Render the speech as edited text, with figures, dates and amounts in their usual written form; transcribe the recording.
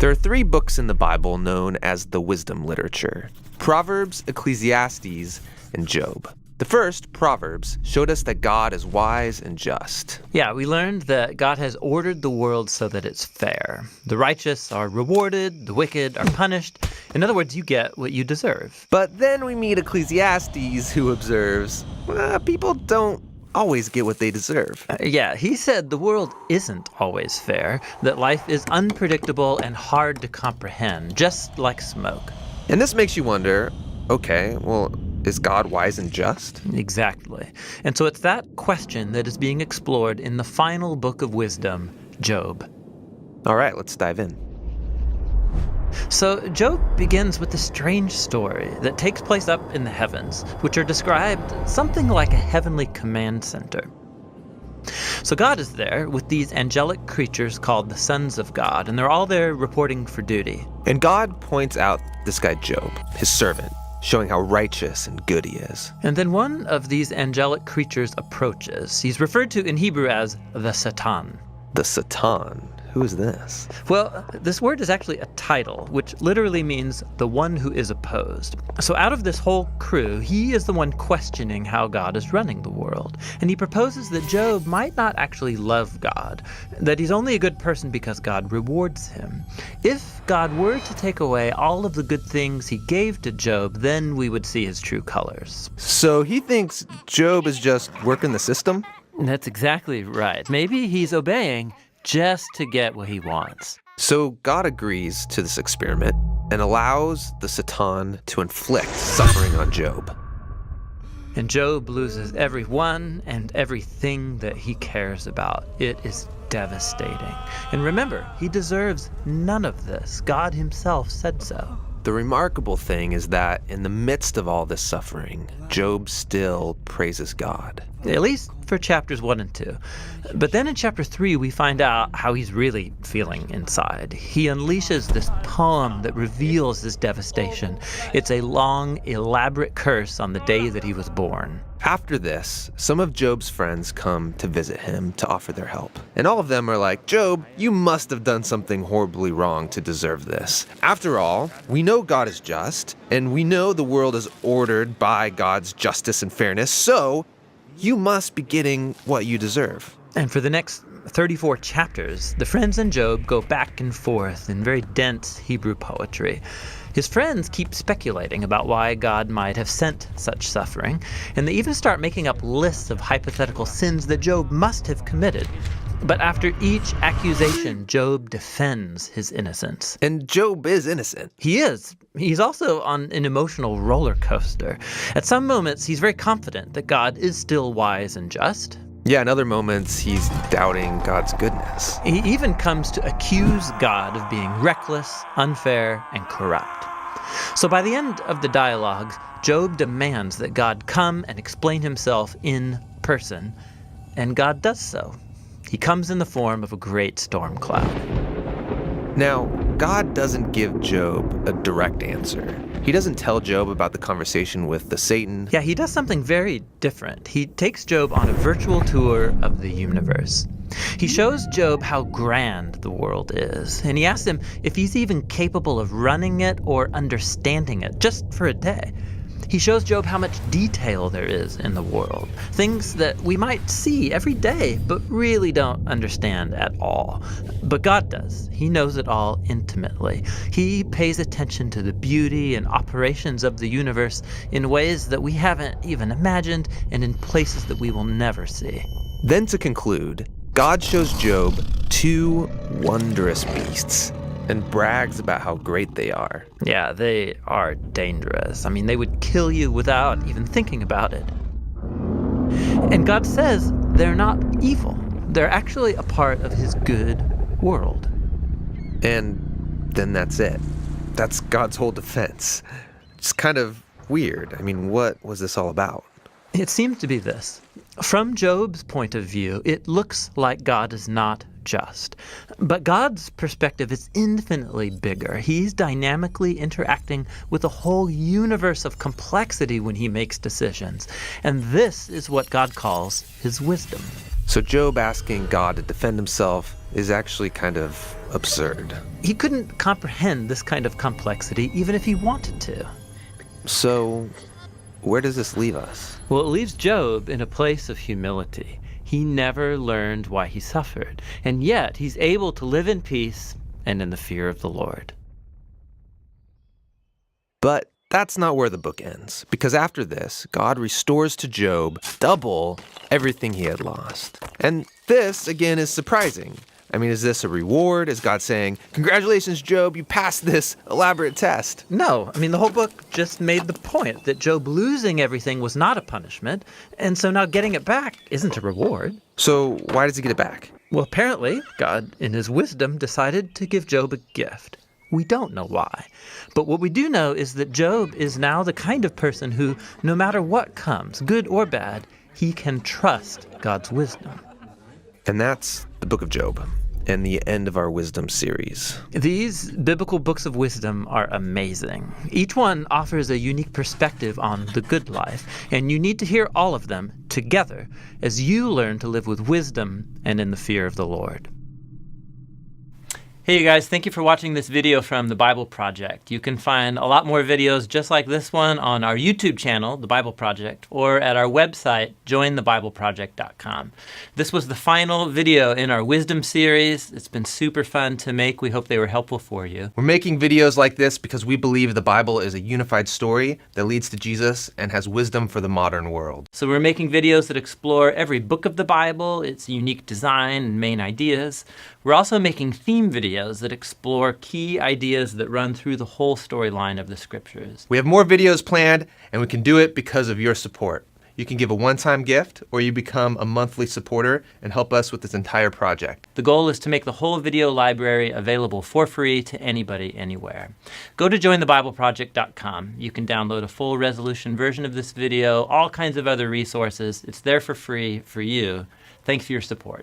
There are 3 books in the Bible known as the wisdom literature: Proverbs, Ecclesiastes, and Job. The first, Proverbs, showed us that God is wise and just. Yeah, we learned that God has ordered the world so that it's fair. The righteous are rewarded, the wicked are punished. In other words, you get what you deserve. But then we meet Ecclesiastes, who observes, people don't always get what they deserve. He said the world isn't always fair, that life is unpredictable and hard to comprehend, just like smoke. And this makes you wonder, okay, well, is God wise and just? Exactly. And so it's that question that is being explored in the final book of wisdom, Job. All right, let's dive in. So Job begins with a strange story that takes place up in the heavens, which are described something like a heavenly command center. So God is there with these angelic creatures called the sons of God, and they're all there reporting for duty. And God points out this guy Job, his servant, showing how righteous and good he is. And then one of these angelic creatures approaches. He's referred to in Hebrew as the Satan. The Satan? Who is this? Well, this word is actually a title, which literally means the one who is opposed. So out of this whole crew, he is the one questioning how God is running the world. And he proposes that Job might not actually love God, that he's only a good person because God rewards him. If God were to take away all of the good things he gave to Job, then we would see his true colors. So he thinks Job is just working the system? That's exactly right. Maybe he's obeying just to get what he wants. So God agrees to this experiment and allows the Satan to inflict suffering on Job. And Job loses everyone and everything that he cares about. It is devastating. And remember, he deserves none of this. God himself said so. The remarkable thing is that in the midst of all this suffering, Job still praises God. At least for chapters 1 and 2. But then in chapter 3, we find out how he's really feeling inside. He unleashes this poem that reveals this devastation. It's a long, elaborate curse on the day that he was born. After this, some of Job's friends come to visit him to offer their help. And all of them are like, Job, you must have done something horribly wrong to deserve this. After all, we know God is just, and we know the world is ordered by God's justice and fairness, so you must be getting what you deserve. And for the next 34 chapters, the friends and Job go back and forth in very dense Hebrew poetry. His friends keep speculating about why God might have sent such suffering, and they even start making up lists of hypothetical sins that Job must have committed. But after each accusation, Job defends his innocence. And Job is innocent. He is. He's also on an emotional roller coaster. At some moments, he's very confident that God is still wise and just. Yeah, in other moments, he's doubting God's goodness. He even comes to accuse God of being reckless, unfair, and corrupt. So by the end of the dialogues, Job demands that God come and explain himself in person, and God does so. He comes in the form of a great storm cloud. Now, God doesn't give Job a direct answer. He doesn't tell Job about the conversation with the Satan. Yeah, he does something very different. He takes Job on a virtual tour of the universe. He shows Job how grand the world is, and he asks him if he's even capable of running it or understanding it, just for a day. He shows Job how much detail there is in the world, things that we might see every day, but really don't understand at all. But God does. He knows it all intimately. He pays attention to the beauty and operations of the universe in ways that we haven't even imagined and in places that we will never see. Then to conclude, God shows Job 2 wondrous beasts and brags about how great they are. Yeah, they are dangerous. I mean, they would kill you without even thinking about it. And God says they're not evil. They're actually a part of his good world. And then that's it. That's God's whole defense. It's kind of weird. I mean, what was this all about? It seems to be this. From Job's point of view, it looks like God is not just. But God's perspective is infinitely bigger. He's dynamically interacting with a whole universe of complexity when he makes decisions. And this is what God calls his wisdom. So Job asking God to defend himself is actually kind of absurd. He couldn't comprehend this kind of complexity even if he wanted to. So, where does this leave us? Well, it leaves Job in a place of humility. He never learned why he suffered, and yet he's able to live in peace and in the fear of the Lord. But that's not where the book ends, because after this, God restores to Job double everything he had lost. And this, again, is surprising. I mean, is this a reward? Is God saying, congratulations, Job, you passed this elaborate test? No, I mean, the whole book just made the point that Job losing everything was not a punishment, and so now getting it back isn't a reward. So why does he get it back? Well, apparently, God, in his wisdom, decided to give Job a gift. We don't know why. But what we do know is that Job is now the kind of person who, no matter what comes, good or bad, he can trust God's wisdom. And that's the book of Job, and the end of our wisdom series. These biblical books of wisdom are amazing. Each one offers a unique perspective on the good life, and you need to hear all of them together as you learn to live with wisdom and in the fear of the Lord. Hey you guys, thank you for watching this video from The Bible Project. You can find a lot more videos just like this one on our YouTube channel, The Bible Project, or at our website, jointhebibleproject.com. This was the final video in our wisdom series. It's been super fun to make. We hope they were helpful for you. We're making videos like this because we believe the Bible is a unified story that leads to Jesus and has wisdom for the modern world. So we're making videos that explore every book of the Bible, its unique design and main ideas. We're also making theme videos that explore key ideas that run through the whole storyline of the scriptures. We have more videos planned, and we can do it because of your support. You can give a one-time gift, or you become a monthly supporter and help us with this entire project. The goal is to make the whole video library available for free to anybody, anywhere. Go to jointhebibleproject.com. You can download a full resolution version of this video, all kinds of other resources. It's there for free for you. Thanks for your support.